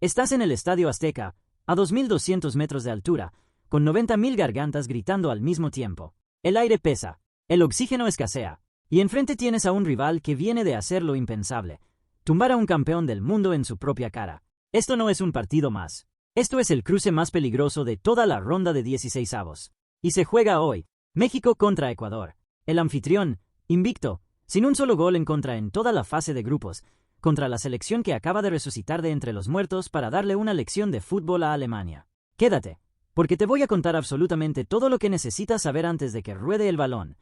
Estás en el Estadio Azteca, a 2.200 metros de altura, con 90.000 gargantas gritando al mismo tiempo. El aire pesa, el oxígeno escasea, y enfrente tienes a un rival que viene de hacer lo impensable, tumbar a un campeón del mundo en su propia cara. Esto no es un partido más. Esto es el cruce más peligroso de toda la ronda de 16avos. Y se juega hoy, México contra Ecuador. El anfitrión, invicto, sin un solo gol en contra en toda la fase de grupos, contra la selección que acaba de resucitar de entre los muertos para darle una lección de fútbol a Alemania. Quédate, porque te voy a contar absolutamente todo lo que necesitas saber antes de que ruede el balón.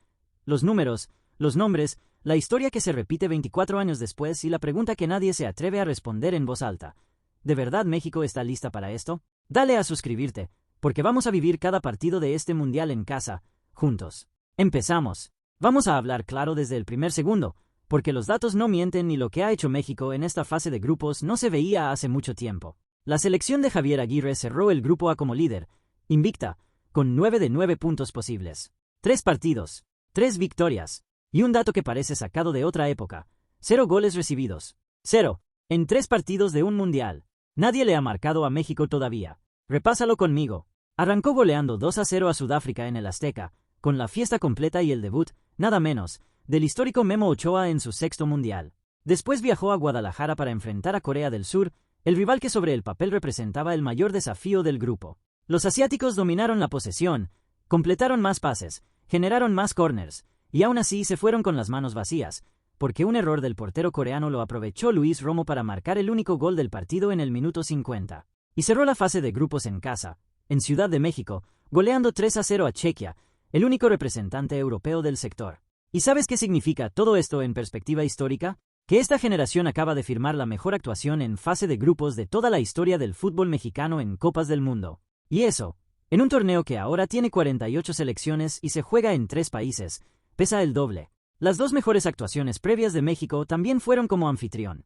Los números, los nombres, la historia que se repite 24 años después y la pregunta que nadie se atreve a responder en voz alta. ¿De verdad México está lista para esto? Dale a suscribirte, porque vamos a vivir cada partido de este mundial en casa, juntos. Empezamos. Vamos a hablar claro desde el primer segundo, porque los datos no mienten y lo que ha hecho México en esta fase de grupos no se veía hace mucho tiempo. La selección de Javier Aguirre cerró el grupo A como líder, invicta, con 9 de 9 puntos posibles. 3 partidos, 3 victorias, y un dato que parece sacado de otra época, 0 goles recibidos. 0, en 3 partidos de un mundial. Nadie le ha marcado a México todavía. Repásalo conmigo. Arrancó goleando 2-0 a Sudáfrica en el Azteca, con la fiesta completa y el debut, nada menos, del histórico Memo Ochoa en su 6º mundial. Después viajó a Guadalajara para enfrentar a Corea del Sur, el rival que sobre el papel representaba el mayor desafío del grupo. Los asiáticos dominaron la posesión, completaron más pases, generaron más corners, y aún así se fueron con las manos vacías, porque un error del portero coreano lo aprovechó Luis Romo para marcar el único gol del partido en el minuto 50. Y cerró la fase de grupos en casa, en Ciudad de México, goleando 3-0 a Chequia, el único representante europeo del sector. ¿Y sabes qué significa todo esto en perspectiva histórica? Que esta generación acaba de firmar la mejor actuación en fase de grupos de toda la historia del fútbol mexicano en Copas del Mundo. Y eso, en un torneo que ahora tiene 48 selecciones y se juega en 3 países, pesa el doble. Las 2 mejores actuaciones previas de México también fueron como anfitrión.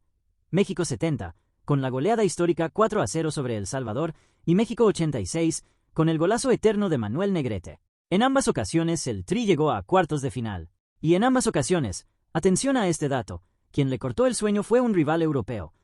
México 70, con la goleada histórica 4-0 sobre El Salvador, y México 86, con el golazo eterno de Manuel Negrete. En ambas ocasiones el Tri llegó a cuartos de final. Y en ambas ocasiones, atención a este dato, quien le cortó el sueño fue un rival europeo.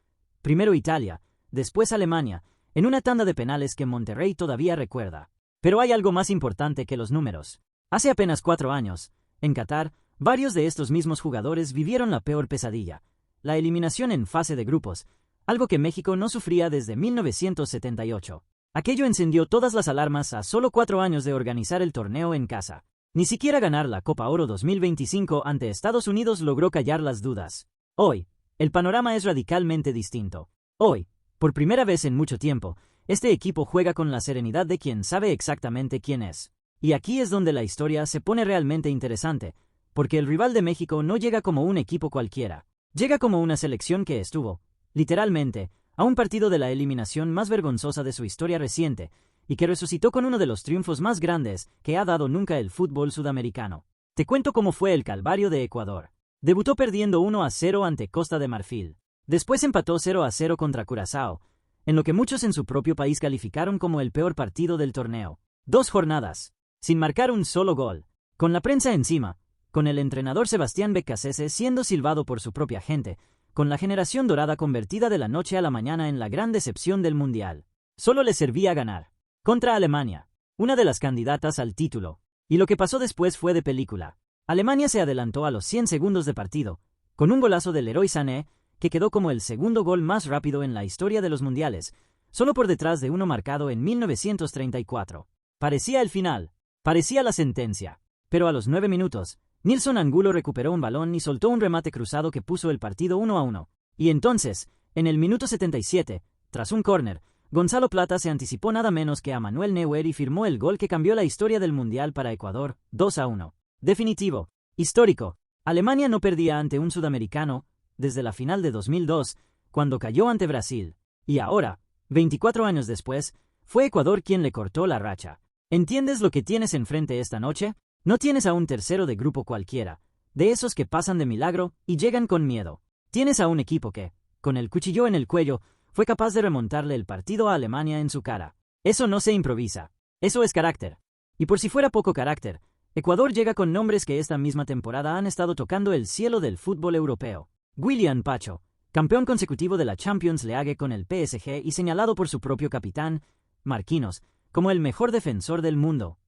Primero Italia, después Alemania, en una tanda de penales que Monterrey todavía recuerda. Pero hay algo más importante que los números. Hace apenas 4 años, en Qatar, varios de estos mismos jugadores vivieron la peor pesadilla, la eliminación en fase de grupos, algo que México no sufría desde 1978. Aquello encendió todas las alarmas a solo 4 años de organizar el torneo en casa. Ni siquiera ganar la Copa Oro 2025 ante Estados Unidos logró callar las dudas. Hoy, el panorama es radicalmente distinto. Hoy, por primera vez en mucho tiempo, este equipo juega con la serenidad de quien sabe exactamente quién es. Y aquí es donde la historia se pone realmente interesante, porque el rival de México no llega como un equipo cualquiera. Llega como una selección que estuvo, literalmente, a un partido de la eliminación más vergonzosa de su historia reciente, y que resucitó con uno de los triunfos más grandes que ha dado nunca el fútbol sudamericano. Te cuento cómo fue el calvario de Ecuador. Debutó perdiendo 1-0 ante Costa de Marfil. Después empató 0-0 contra Curazao, en lo que muchos en su propio país calificaron como el peor partido del torneo. 2 jornadas, sin marcar un solo gol, con la prensa encima, con el entrenador Sebastián Beccacece siendo silbado por su propia gente, con la generación dorada convertida de la noche a la mañana en la gran decepción del Mundial. Solo le servía ganar. Contra Alemania, una de las candidatas al título. Y lo que pasó después fue de película. Alemania se adelantó a los 100 segundos de partido, con un golazo del Leroy Sané, que quedó como el segundo gol más rápido en la historia de los mundiales, solo por detrás de uno marcado en 1934. Parecía el final, parecía la sentencia. Pero a los 9 minutos, Nilson Angulo recuperó un balón y soltó un remate cruzado que puso el partido 1-1. Y entonces, en el minuto 77, tras un córner, Gonzalo Plata se anticipó nada menos que a Manuel Neuer y firmó el gol que cambió la historia del Mundial para Ecuador, 2-1. Definitivo, histórico. Alemania no perdía ante un sudamericano desde la final de 2002, cuando cayó ante Brasil. Y ahora, 24 años después, fue Ecuador quien le cortó la racha. ¿Entiendes lo que tienes enfrente esta noche? No tienes a un tercero de grupo cualquiera, de esos que pasan de milagro y llegan con miedo. Tienes a un equipo que, con el cuchillo en el cuello, fue capaz de remontarle el partido a Alemania en su cara. Eso no se improvisa. Eso es carácter. Y por si fuera poco carácter, Ecuador llega con nombres que esta misma temporada han estado tocando el cielo del fútbol europeo. William Pacho, campeón consecutivo de la Champions League con el PSG y señalado por su propio capitán, Marquinhos, como el mejor defensor del mundo.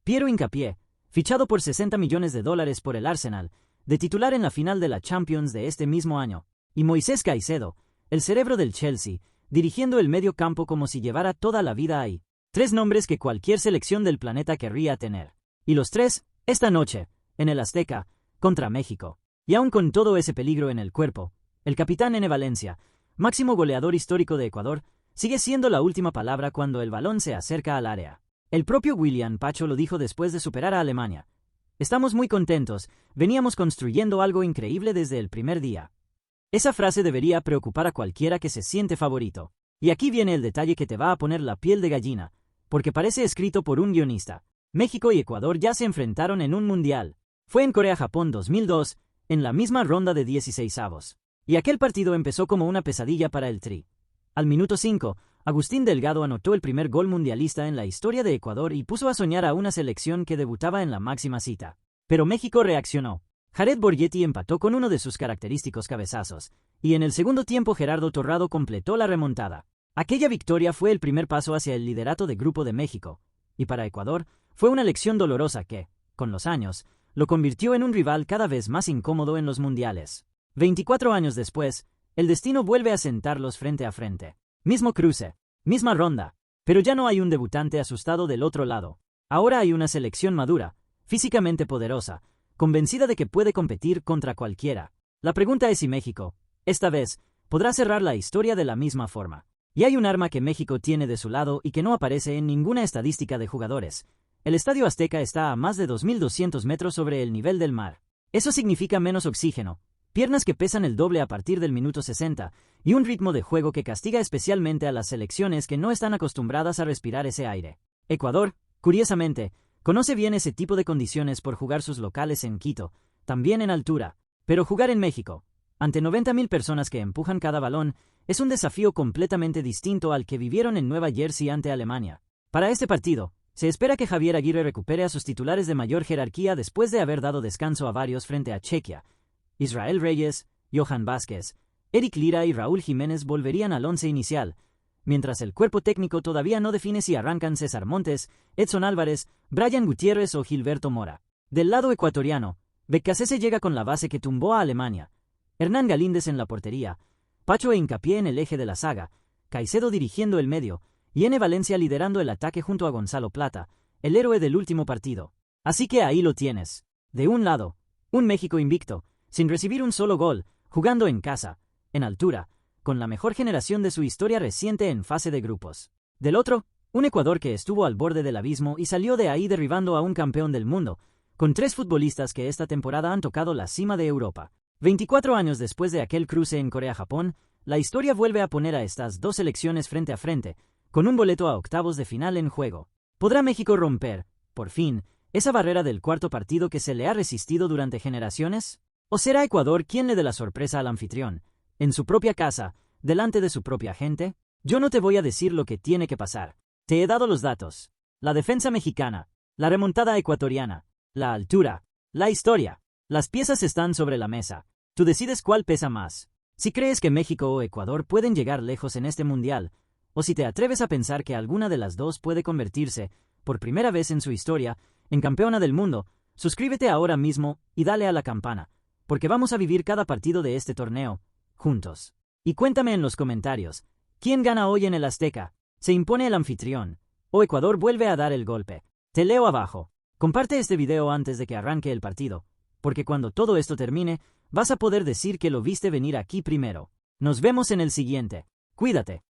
Piero Hincapié, fichado por $60 millones por el Arsenal, de titular en la final de la Champions de este mismo año, y Moisés Caicedo, el cerebro del Chelsea, dirigiendo el medio campo como si llevara toda la vida ahí. 3 nombres que cualquier selección del planeta querría tener. Y los 3, esta noche, en el Azteca, contra México. Y aún con todo ese peligro en el cuerpo, el capitán N. Valencia, máximo goleador histórico de Ecuador, sigue siendo la última palabra cuando el balón se acerca al área. El propio William Pacho lo dijo después de superar a Alemania. Estamos muy contentos, veníamos construyendo algo increíble desde el primer día. Esa frase debería preocupar a cualquiera que se siente favorito. Y aquí viene el detalle que te va a poner la piel de gallina, porque parece escrito por un guionista. México y Ecuador ya se enfrentaron en un mundial. Fue en Corea-Japón 2002, en la misma ronda de 16avos. Y aquel partido empezó como una pesadilla para el Tri. Al minuto 5, Agustín Delgado anotó el primer gol mundialista en la historia de Ecuador y puso a soñar a una selección que debutaba en la máxima cita. Pero México reaccionó. Jared Borgetti empató con uno de sus característicos cabezazos, y en el segundo tiempo Gerardo Torrado completó la remontada. Aquella victoria fue el primer paso hacia el liderato de grupo de México, y para Ecuador fue una lección dolorosa que, con los años, lo convirtió en un rival cada vez más incómodo en los mundiales. 24 años después, el destino vuelve a sentarlos frente a frente. Mismo cruce, misma ronda, pero ya no hay un debutante asustado del otro lado. Ahora hay una selección madura, físicamente poderosa, convencida de que puede competir contra cualquiera. La pregunta es si México, esta vez, podrá cerrar la historia de la misma forma. Y hay un arma que México tiene de su lado y que no aparece en ninguna estadística de jugadores. El Estadio Azteca está a más de 2.200 metros sobre el nivel del mar. Eso significa menos oxígeno, piernas que pesan el doble a partir del minuto 60, y un ritmo de juego que castiga especialmente a las selecciones que no están acostumbradas a respirar ese aire. Ecuador, curiosamente, conoce bien ese tipo de condiciones por jugar sus locales en Quito, también en altura, pero jugar en México, ante 90.000 personas que empujan cada balón, es un desafío completamente distinto al que vivieron en Nueva Jersey ante Alemania. Para este partido, se espera que Javier Aguirre recupere a sus titulares de mayor jerarquía después de haber dado descanso a varios frente a Chequia. Israel Reyes, Johan Vázquez, Eric Lira y Raúl Jiménez volverían al once inicial, mientras el cuerpo técnico todavía no define si arrancan César Montes, Edson Álvarez, Brian Gutiérrez o Gilberto Mora. Del lado ecuatoriano, Beccacece llega con la base que tumbó a Alemania, Hernán Galíndez en la portería, Pacho e Hincapié en el eje de la saga, Caicedo dirigiendo el medio, y N. Valencia liderando el ataque junto a Gonzalo Plata, el héroe del último partido. Así que ahí lo tienes. De un lado, un México invicto, sin recibir un solo gol, jugando en casa, en altura, con la mejor generación de su historia reciente en fase de grupos. Del otro, un Ecuador que estuvo al borde del abismo y salió de ahí derribando a un campeón del mundo, con 3 futbolistas que esta temporada han tocado la cima de Europa. 24 años después de aquel cruce en Corea-Japón, la historia vuelve a poner a estas dos selecciones frente a frente, con un boleto a octavos de final en juego. ¿Podrá México romper, por fin, esa barrera del cuarto partido que se le ha resistido durante generaciones? ¿O será Ecuador quien le dé la sorpresa al anfitrión, en su propia casa, delante de su propia gente? Yo no te voy a decir lo que tiene que pasar. Te he dado los datos. La defensa mexicana, la remontada ecuatoriana, la altura, la historia. Las piezas están sobre la mesa. Tú decides cuál pesa más. Si crees que México o Ecuador pueden llegar lejos en este mundial, o si te atreves a pensar que alguna de las dos puede convertirse, por primera vez en su historia, en campeona del mundo, suscríbete ahora mismo y dale a la campana, porque vamos a vivir cada partido de este torneo, juntos. Y cuéntame en los comentarios, ¿quién gana hoy en el Azteca? ¿Se impone el anfitrión? ¿O Ecuador vuelve a dar el golpe? Te leo abajo. Comparte este video antes de que arranque el partido, porque cuando todo esto termine, vas a poder decir que lo viste venir aquí primero. Nos vemos en el siguiente. Cuídate.